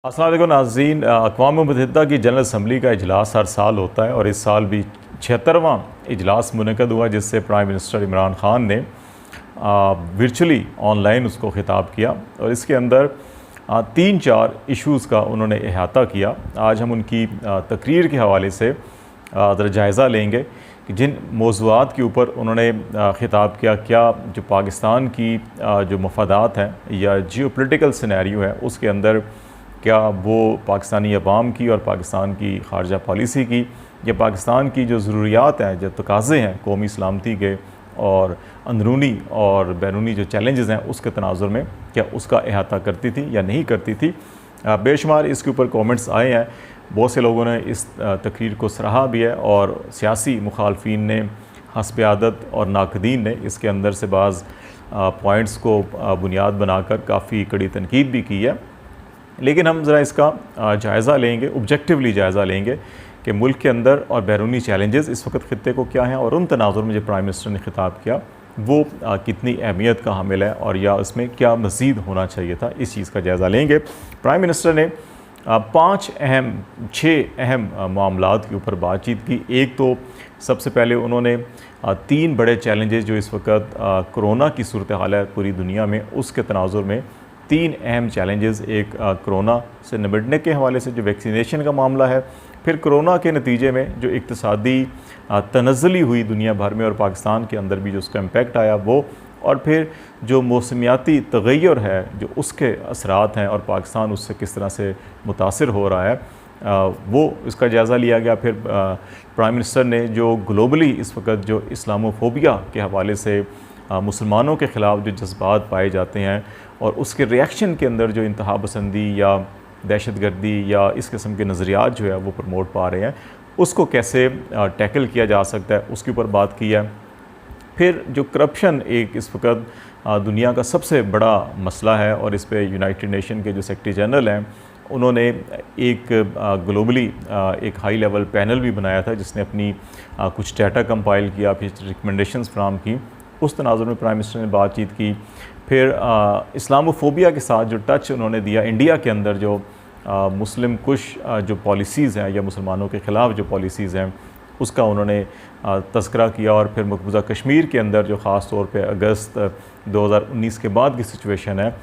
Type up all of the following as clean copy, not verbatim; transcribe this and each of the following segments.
अस्सलाम वालेकुम नाज़रीन। अक़वाम मुत्तहिदा की जनरल असम्बली का इजलास हर साल होता है और इस साल भी 76वां इजलास मुनक़द हुआ, जिससे प्राइम मिनिस्टर इमरान ख़ान ने वर्चुअली ऑनलाइन उसको ख़िताब किया और इसके अंदर 3-4 इश्यूज़ का उन्होंने अहाता किया। आज हम उनकी तकरीर के हवाले से ज़रा जायज़ा लेंगे कि जिन मौज़ूआत के ऊपर उन्होंने ख़िताब किया, क्या जो पाकिस्तान की जो मफादात हैं या जियोपॉलिटिकल सिनेरियो है उसके अंदर क्या वो पाकिस्तानी अवाम की और पाकिस्तान की ख़ारजा पॉलिसी की या पाकिस्तान की जो ज़रूरियात हैं, जो तकाज़े हैं कौमी सलामती के और अंदरूनी और बैरूनी जो चैलेंजेस हैं उसके तनाज़ुर में क्या उसका अहाता करती थी या नहीं करती थी। बेशुमार इसके ऊपर कमेंट्स आए हैं, बहुत से लोगों ने इस तकरीर को सराहा भी है और सियासी मुखालफीन ने हस्ब आदत और नाकदीन ने इसके अंदर से बाज़ पॉइंट्स को बुनियाद बनाकर काफ़ी कड़ी तनकीद भी की है। लेकिन हम ज़रा इसका जायज़ा लेंगे, ऑब्जेक्टिवली जायज़ा लेंगे कि मुल्क के अंदर और बैरूनी चैलेंजेस इस वक्त ख़ित्ते को क्या हैं और उन तनाज़ुर में जो प्राइम मिनिस्टर ने ख़िताब किया वो कितनी अहमियत का हामिल है और या उसमें क्या मज़ीद होना चाहिए था, इस चीज़ का जायज़ा लेंगे। प्राइम मिनिस्टर ने 6 अहम मामलात के ऊपर बातचीत की। एक तो सबसे पहले उन्होंने 3 बड़े चैलेंजेस जो इस वक्त कोरोना की सूरत हाल है पूरी दुनिया में, उसके तनाज़ुर में 3 अहम चैलेंजेस, एक कोरोना से निपटने के हवाले से जो वैक्सीनेशन का मामला है, फिर कोरोना के नतीजे में जो इक़्तिसादी तनज़्ज़ुली हुई दुनिया भर में और पाकिस्तान के अंदर भी जो उसका इम्पेक्ट आया वो, और फिर जो मौसमियाती तग़य्युर है जो उसके असरात हैं और पाकिस्तान उससे किस तरह से मुतासिर हो रहा है, वो इसका जायज़ा लिया गया। फिर प्राइम मिनिस्टर ने जो ग्लोबली इस वक्त जो इस्लामोफोबिया के हवाले से मुसलमानों के ख़िलाफ़ जो जज्बात पाए जाते हैं और उसके रिएक्शन के अंदर जो इंतहा पसंदी या दहशतगर्दी या इस किस्म के नज़रियात जो है वो प्रमोट पा रहे हैं, उसको कैसे टैकल किया जा सकता है उसके ऊपर बात की है। फिर जो करप्शन एक इस वक्त दुनिया का सबसे बड़ा मसला है और इस पे यूनाइटेड नेशन के जो सेक्रेटरी जनरल हैं उन्होंने एक ग्लोबली एक हाई लेवल पैनल भी बनाया था जिसने अपनी कुछ डाटा कंपाइल किया, फिर रिकमेंडेशंस फ्राहम की। उस तनाज़ुर में प्राइम मिनिस्टर ने बातचीत की। फिर इस्लामोफोबिया के साथ जो टच उन्होंने दिया, इंडिया के अंदर जो मुस्लिम कुश जो पॉलिसीज़ हैं या मुसलमानों के ख़िलाफ़ जो पॉलिसीज़ हैं उसका उन्होंने तज़किरा किया। और फिर मकबूजा कश्मीर के अंदर जो ख़ास तौर पे अगस्त 2019 के बाद की सिचुएशन है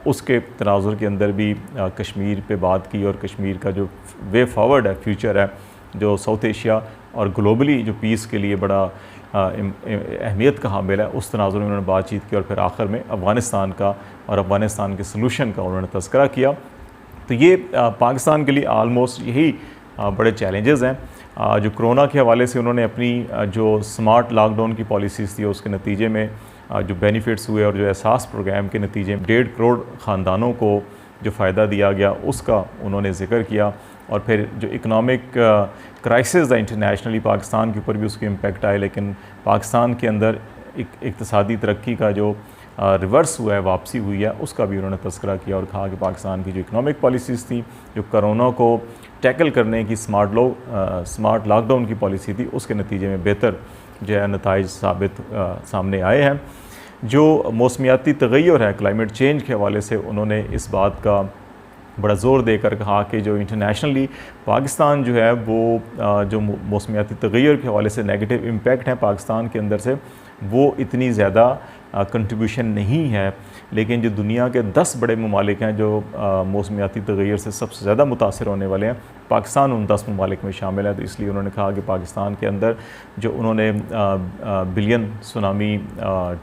उसके तनाज़ुर के अंदर भी कश्मीर पे बात की और कश्मीर का जो वे फॉरवर्ड है, फ्यूचर है, जो साउथ एशिया और ग्लोबली जो पीस के लिए बड़ा अहमियत का हामिल है, उस तनाज़ुर में उन्होंने बातचीत की। और फिर आखिर में अफ़गानिस्तान का और अफ़गानिस्तान के सलूशन का उन्होंने तज़किरा किया। तो ये पाकिस्तान के लिए आलमोस्ट यही बड़े चैलेंजेस हैं। जो कोरोना के हवाले से उन्होंने अपनी जो स्मार्ट लॉकडाउन की पॉलिसीज़ थी उसके नतीजे में जो बेनिफिट्स हुए और जो एहसास प्रोग्राम के नतीजे में 1.5 करोड़ ख़ानदानों को जो फ़ायदा दिया गया उसका उन्होंने ज़िक्र किया। और फिर जो इकनॉमिक क्राइसिस है इंटरनेशनली पाकिस्तान के ऊपर भी उसके इम्पेक्ट आए, लेकिन पाकिस्तान के अंदर इक़्तिसादी तरक्की का जो रिवर्स हुआ है, वापसी हुई है, उसका भी उन्होंने तज़किरा किया और कहा कि पाकिस्तान की जो इकनॉमिक पॉलिसीज़ थी, जो कोरोना को टैकल करने की स्मार्ट लॉकडाउन की पॉलिसी थी, उसके नतीजे में बेहतर जो है नताइज सामने आए हैं। जो मौसमियाती तग़य्युर है, क्लाइमेट चेंज के हवाले से उन्होंने इस बात का बड़ा ज़ोर देकर कहा कि जो इंटरनेशनली पाकिस्तान जो है वो जो मौसमियाती तग़य्युर के हवाले से नेगेटिव इम्पैक्ट है पाकिस्तान के अंदर से वो इतनी ज़्यादा कंट्रीब्यूशन नहीं है, लेकिन जो दुनिया के 10 बड़े ममालिक हैं जो मौसमियाती तग़य्युर से सबसे ज़्यादा मुतासिर होने वाले हैं, पाकिस्तान उन 10 ममालिक में शामिल है। तो इसलिए उन्होंने कहा कि पाकिस्तान के अंदर जो उन्होंने बिलियन सुनामी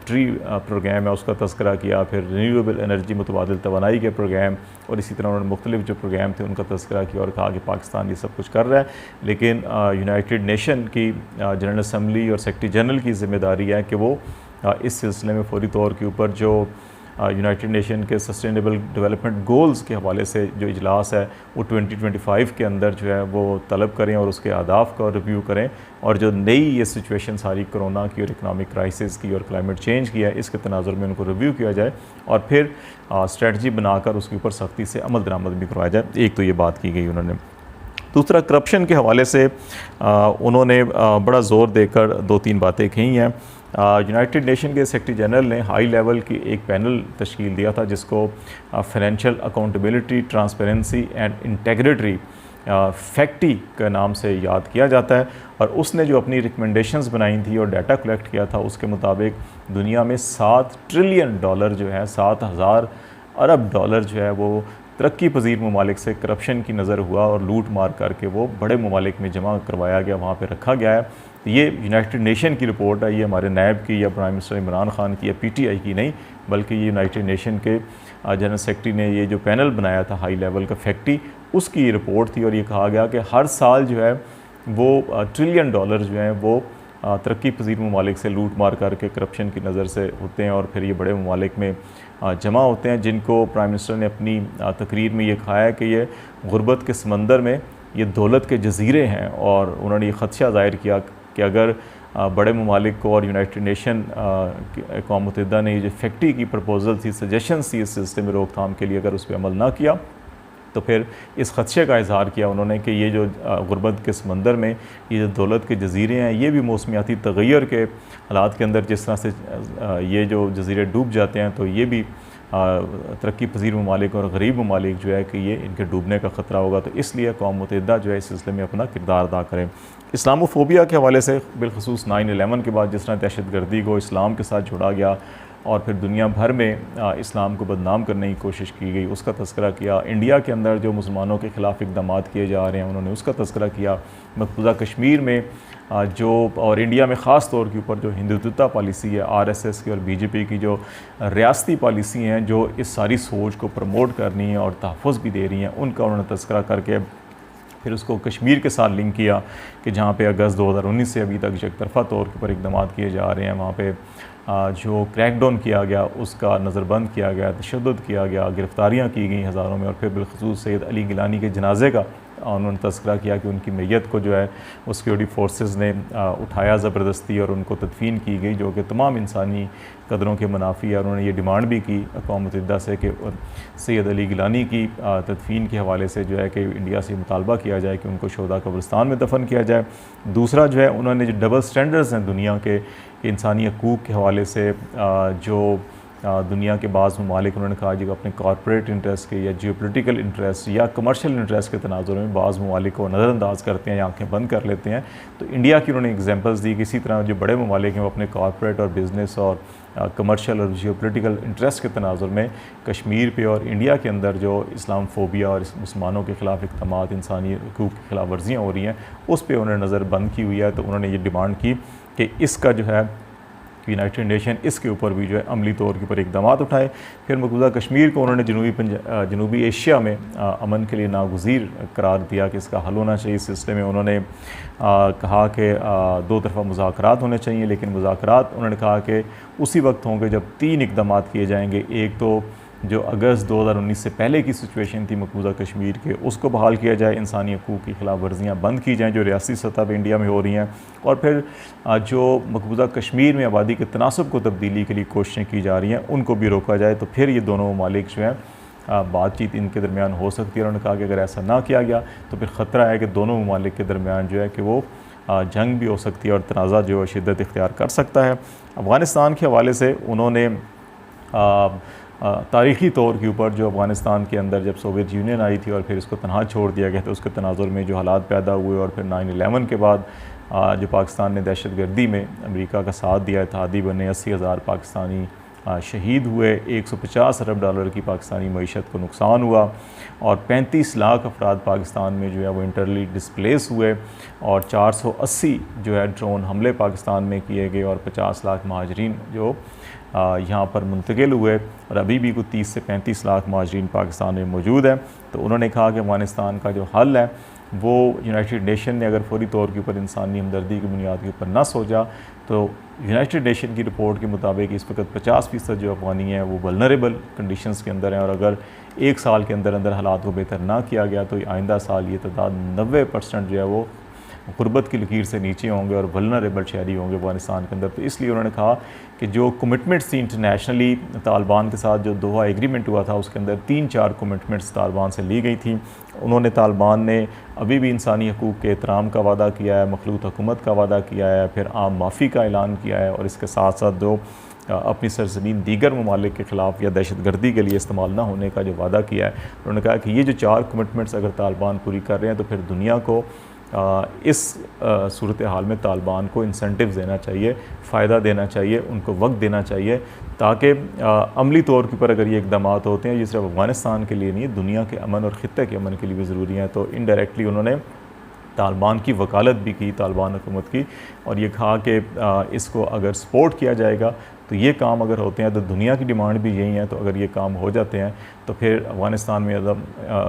ट्री प्रोग्राम है उसका तज़किरा किया, फिर रीन्यूएबल एनर्जी मुतबादिल तवानाई के प्रोग्राम और इसी तरह उन्होंने मुख्तलिफ जो प्रोग्राम थे उनका तज़किरा किया और कहा कि पाकिस्तान ये सब कुछ कर रहा है, लेकिन यूनाइटेड नेशन की जनरल असम्बली और सेक्रेटरी जनरल की ज़िम्मेदारी है कि वो इस सिलसिले में फौरी तौर के ऊपर जो यूनाइटेड नेशन के सस्टेनेबल डेवलपमेंट गोल्स के हवाले से जो इजलास है वो 2025 के अंदर जो है वो तलब करें और उसके अहदाफ का रिव्यू करें और जो नई ये सिचुएशन सारी कोरोना की और इकनॉमिक क्राइसिस की और क्लाइमेट चेंज की है इसके तनाजुर में उनको रिव्यू किया जाए और फिर स्ट्रेटजी बनाकर उसके ऊपर सख्ती से अमल दरामद भी करवाया जाए। एक तो ये बात की गई उन्होंने। दूसरा, करप्शन के हवाले से उन्होंने बड़ा ज़ोर देकर 2-3 बातें कही हैं यूनाइटेड नेशन के सेक्रेटरी जनरल ने हाई लेवल की एक पैनल तश्कील दिया था जिसको financial accountability, transparency and integrity FACTI के नाम से याद किया जाता है। और उसने जो अपनी रिकमेंडेशंस बनाई थी और डाटा कलेक्ट किया था उसके मुताबिक दुनिया में $7 ट्रिलियन जो है, 7,000 अरब डॉलर जो है वो तरक्की पजीर ममालिक से करप्शन की नज़र हुआ और लूट मार करके वो बड़े ममालिक में जमा करवाया गया, वहाँ पे रखा गया है। तो ये यूनाइटेड नेशन की रिपोर्ट है, ये हमारे नायब की या प्राइम मिनिस्टर इमरान खान की या PTI की नहीं, बल्कि ये यूनाइटेड नेशन के जनरल सेक्रेटरी ने ये जो पैनल बनाया था हाई लेवल का फैक्टी, उसकी रिपोर्ट थी। और ये कहा गया कि हर साल जो है वो ट्रिलियन डॉलर जो हैं वो तरक्की पजीर ममालिक से लूट मार करके करप्शन की नज़र से होते हैं और फिर ये बड़े ममालिक में जमा होते हैं, जिनको प्राइम मिनिस्टर ने अपनी तकरीर में ये कहा है कि ये गुर्बत के समंदर में ये दौलत के जजीरे हैं। और उन्होंने ये ख़दशा ज़ाहिर किया कि अगर बड़े ममालिक को और यूनाइटेड नेशन अक़वाम मुत्तहिदा ने ये जो फैक्ट्री की प्रपोज़ल थी, सजेशंस थी इस सिलसिले में रोकथाम के लिए, अगर उस पर अमल ना किया तो फिर इस ख़दशे का इज़हार किया उन्होंने कि ये जो गुर्बत के समंदर में ये जो दौलत के जजीरे हैं ये भी मौसमियाती तग़य्युर के हालात के अंदर जिस तरह से ये जो जजीरे डूब जाते हैं तो ये भी तरक्की पजीर ममालिक और गरीब ममालिक जो है कि ये इनके डूबने का ख़तरा होगा। तो इसलिए अक़वाम मुत्तहिदा जो है इस सिलसिले में अपना किरदार अदा करें। इस्लामोफोबिया के हवाले से बिलखसूस 9/11 के बाद जिस तरह दहशतगर्दी को इस्लाम के साथ जोड़ा गया और फिर दुनिया भर में इस्लाम को बदनाम करने की कोशिश की गई, उसका तज़किरा किया। इंडिया के अंदर जो मुसलमानों के ख़िलाफ़ इक़दाम किए जा रहे हैं उन्होंने उसका तज़किरा किया। मकबूजा कश्मीर में जो और इंडिया में ख़ास तौर के ऊपर जो हिंदुत्वता पॉलिसी है RSS की और BJP की जो रियासती पॉलिसी हैं जो इस सारी सोच को प्रमोट कर रही हैं और तहफ़्फ़ुज़ भी दे रही हैं, उनका उन्होंने तज़किरा करके फिर उसको कश्मीर के साथ लिंक किया कि जहाँ पे अगस्त 2019 से अभी तक एक तरफ़ा तौर के ऊपर इक़दाम किए जा रहे हैं, वहाँ पे जो क्रैकडाउन किया गया उसका नज़रबंद किया गया, तशद्दुद किया गया, गिरफ़्तारियाँ की गई हज़ारों में। और फिर बिलखसूस सैयद अली गिलानी के जनाजे का उन्होंने तज़किरा किया कि उनकी मैयत को जो है वो सिक्योरिटी फोर्सेस ने उठाया ज़बरदस्ती और उनको तदफ़ीन की गई, जो कि तमाम इंसानी कदरों के मुनाफी है। उन्होंने ये डिमांड भी की अक़वाम मुत्तहिदा से कि सैयद अली गिलानी की तदफ़ीन के हवाले से जो है कि इंडिया से मुतालबा किया जाए कि उनको शोदा कब्रिस्तान में दफन किया जाए। दूसरा जो है उन्होंने जो डबल स्टैंडर्ड्स हैं दुनिया के इंसानी हकूक़ के हवाले से जो दुनिया के बाज़ ममालिक उन्होंने कहा जी अपने कॉरपोरेट इंटरेस्ट के या जियोपोलिटिकल इंटरेस्ट या कमर्शियल इंटरेस्ट के तनाज़ुर में बाज़ ममालिक को नज़रअंदाज करते हैं या आँखें बंद कर लेते हैं। तो इंडिया की उन्होंने एग्जांपल्स दी कि इसी तरह जो बड़े ममालिक हैं वो अपने कॉरपोरेट और बिज़नेस और कमर्शियल और जियोपोलिटिकल इंटरेस्ट के तनाज़ुर में कश्मीर पे और इंडिया के अंदर जो इस्लामोफोबिया और मुसलमानों के ख़िलाफ़ इक़दामात, इंसानी हकूक़ की खिलाफ वर्जियाँ हो रही हैं, उस पर उन्होंने नज़र बंद की हुई है। तो उन्होंने ये डिमांड की कि इसका जो है यूनाइटेड नेशन इसके ऊपर भी जो है अमली तौर के ऊपर इक़दाम उठाए। फिर मकबूजा कश्मीर को उन्होंने जनूबी एशिया में अमन के लिए नागुज़ीर करार दिया कि इसका हल होना चाहिए। इस सिलसिले में उन्होंने कहा कि दो तरफ़ा मुज़ाकरात होने चाहिए, लेकिन मुज़ाकरात उन्होंने कहा कि उसी वक्त होंगे जब 3 इक़दाम किए जाएंगे। एक तो जो अगस्त 2019 से पहले की सिचुएशन थी मकबूजा कश्मीर के, उसको बहाल किया जाए, इंसानी हकूक़ की खिलाफ वर्जियाँ बंद की जाएँ जो रियासी सतह पर इंडिया में हो रही हैं। और फिर जो मकबूजा कश्मीर में आबादी के तनासब को तब्दीली के लिए कोशिशें की जा रही हैं उनको भी रोका जाए। तो फिर ये दोनों ममालिक जो हैं बातचीत इनके दरमियान हो सकती है। उन्होंने कहा कि अगर ऐसा ना किया गया तो फिर ख़तरा है कि दोनों ममालिक के दरमियान जो है कि वो जंग भी हो सकती है और तनाज़ा जो है शिद्दत इख्तियार कर सकता है। अफ़गानिस्तान के हवाले से उन्होंने तारीख़ी तौर के ऊपर जो अफ़गानिस्तान के अंदर जब सोवियत यूनियन आई थी और फिर इसको तनहा छोड़ दिया गया था, उसके तनाज़ुर में जो हालात पैदा हुए और फिर 9/11 के बाद जो पाकिस्तान ने दहशतगर्दी में अमेरिका का साथ दिया, इत्तेहादी बने, 80,000 पाकिस्तानी शहीद हुए, 150 अरब डॉलर की पाकिस्तानी मईशत को नुकसान हुआ और 35 लाख अफराद पाकिस्तान में जो है वो इंटरनली डिस्प्लेस हुए और 480 जो है ड्रोन हमले पाकिस्तान में किए गए और 50 लाख महाजरीन जो यहाँ पर मुंतकिल हुए और अभी भी कुछ 30 से 35 लाख महाजरीन पाकिस्तान में मौजूद है। तो उन्होंने कहा कि अफ़गानिस्तान का जो हल है वो यूनाइटेड नेशन ने अगर फौरी तौर के ऊपर इंसानी हमदर्दी की बुनियाद के ऊपर ना सोचा तो यूनाइटेड नेशन की रिपोर्ट के मुताबिक इस वक्त 50% जो अफ़गानी हैं वो वल्नरेबल कंडीशंस के अंदर हैं और अगर 1 साल के अंदर अंदर हालात को बेहतर ना किया गया तो आइंदा साल ये तादाद 90% जो है वो गुर्बत की लकीर से नीचे होंगे और वल्नरेबल शहरी होंगे अफ़गानिस्तान के अंदर। तो इसलिए उन्होंने कहा कि जो कमिटमेंट्स थी इंटरनेशनली तालिबान के साथ, जो दोहा एग्रीमेंट हुआ था, उसके अंदर 3-4 कमिटमेंट्स तालिबान से ली गई थी। उन्होंने तालिबान ने अभी भी इंसानी हकूक़ के एहतराम का वादा किया है, मखलूत हुकूमत का वादा किया है, फिर आम माफ़ी का ऐलान किया है, और इसके साथ साथ जो अपनी सरजमीन दीगर ममालिक के ख़िलाफ़ या दहशतगर्दी के लिए इस्तेमाल ना होने का जो वादा किया है, उन्होंने कहा कि ये जो 4 कमिटमेंट्स अगर तालिबान पूरी कर रहे हैं तो फिर दुनिया को इस सूरत हाल में तालिबान को इंसेंटिव्स देना चाहिए, फ़ायदा देना चाहिए, उनको वक्त देना चाहिए, ताकि अमली तौर के ऊपर अगर ये इकदाम होते हैं, ये सिर्फ अफ़गानिस्तान के लिए नहीं, दुनिया के अमन और ख़ित्ते के अमन के लिए भी ज़रूरी हैं। तो इनडायरेक्टली उन्होंने तालिबान की वकालत भी की, तालिबान हुकूमत की, और ये कहा कि इसको अगर सपोर्ट किया जाएगा तो ये काम अगर होते हैं तो दुनिया की डिमांड भी यही है, तो अगर ये काम हो जाते हैं तो फिर अफ़गानिस्तान में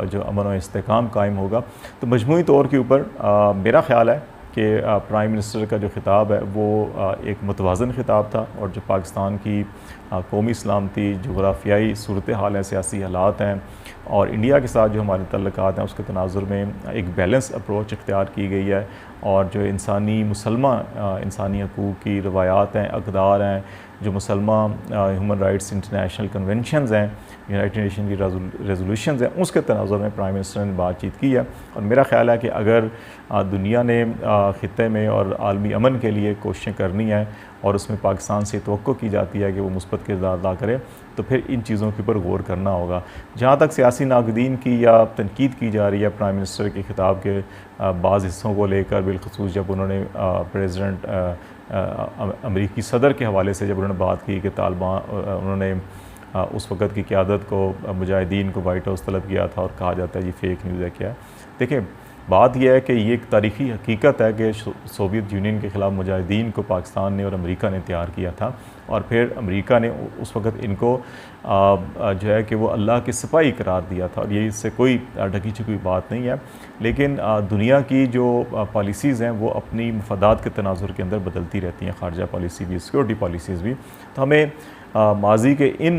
जो अमन और इस्तेहकाम कायम होगा। तो मजमूई तौर के ऊपर मेरा ख़्याल है कि प्राइम मिनिस्टर का जो ख़िताब है वो एक मुतवाज़न ख़िताब था, और जो पाकिस्तान की कौमी सलामती, जोग्राफियाई सूरत हाल है, सियासी हालात हैं, और इंडिया के साथ जो हमारे तल्लुकात हैं, उसके तनाजुर में एक बैलेंस अप्रोच इख्तियार की गई है। और जो इंसानी इंसानी हकूक़ की रवायात हैं, अक़दार हैं, जो मुसलमान ह्यूमन राइट्स इंटरनेशनल कन्वेंशंस हैं, यूनाइटेड नेशन की रेजोल्यूशंस हैं, उसके तनाजुर में प्राइम मिनिस्टर ने बातचीत की है। और मेरा ख़्याल है कि अगर दुनिया ने ख़ित्ते में और आलमी अमन के लिए कोशिशें करनी है, और उसमें पाकिस्तान से तवक्को की जाती है कि वो मुस्बत किरदार अदा करे, तो फिर इन चीज़ों के ऊपर गौर करना होगा। जहाँ तक सियासी नाक़दीन की या तनकीद की जा रही है प्राइम मिनिस्टर के ख़िताब के बाज़ हिस्सों को लेकर, बिलखसूस जब उन्होंने प्रेसिडेंट अमेरिकी सदर के हवाले से जब उन्होंने बात की कि तालिबान, उन्होंने उस वक़्त की क़यादत को, मुजाहिदीन को वाइट हाउस तलब किया था, और कहा जाता है ये फ़ेक न्यूज़ है क्या है। देखिए, बात यह है कि ये एक तारीख़ी हकीकत है कि सोवियत यूनियन के ख़िलाफ़ मुजाहिदीन को पाकिस्तान ने और अमेरिका ने तैयार किया था, और फिर अमेरिका ने उस वक़्त इनको जो है कि वो अल्लाह के सिपाही करार दिया था, और ये इससे कोई ढकी छुपी बात नहीं है। लेकिन दुनिया की जो पॉलिसीज़ हैं वो अपनी मफादात के तनाजुर के अंदर बदलती रहती हैं, ख़ारजा पॉलिसी भी, सिक्योरिटी पॉलिसीज़ भी। तो हमें माजी के इन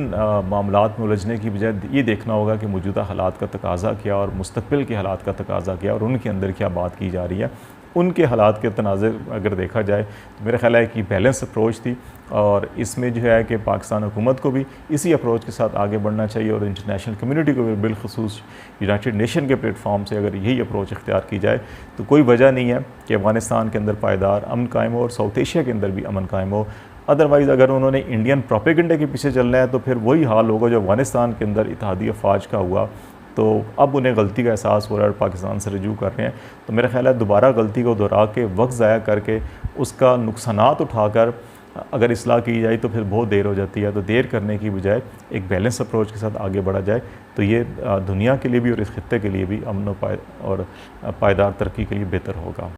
मामलात में उलझने की बजाय ये देखना होगा कि मौजूदा हालात का तकाज़ा क्या, और मुस्तक़बिल के हालात का तकाज़ा क्या, और उनके अंदर क्या बात की जा रही है। उनके हालात के तनाज़ुर अगर देखा जाए तो मेरा ख़्याल है कि बैलेंस अप्रोच थी, और इसमें जो है कि पाकिस्तान हुकूमत को भी इसी अप्रोच के साथ आगे बढ़ना चाहिए, और इंटरनेशनल कम्युनिटी को भी, बिलखसूस यूनाइटेड नेशन के प्लेटफॉर्म से अगर यही अप्रोच इख्तियार की जाए तो कोई वजह नहीं है कि अफ़गानिस्तान के अंदर पायदार अमन कायम हो, और साउथ एशिया के अंदर भी अमन कायम हो। अदरवाइज़ अगर उन्होंने इंडियन प्रोपेगेंडा के पीछे चलना है तो फिर वही हाल होगा जो अफ़गानिस्तान के अंदर इत्तेहादी अफवाज का हुआ। तो अब उन्हें गलती का एहसास हो रहा है और पाकिस्तान से रजू कर रहे हैं। तो मेरा ख़्याल है दोबारा गलती को दोहरा के, वक्त ज़ाया करके, उसका नुकसानात उठाकर अगर इस्लाह की जाए तो फिर बहुत देर हो जाती है। तो देर करने की बजाय एक बैलेंस अप्रोच के साथ आगे बढ़ा जाए तो ये दुनिया के लिए भी और इस खित्ते के लिए भी अमन और पायदार तरक्की के लिए बेहतर होगा।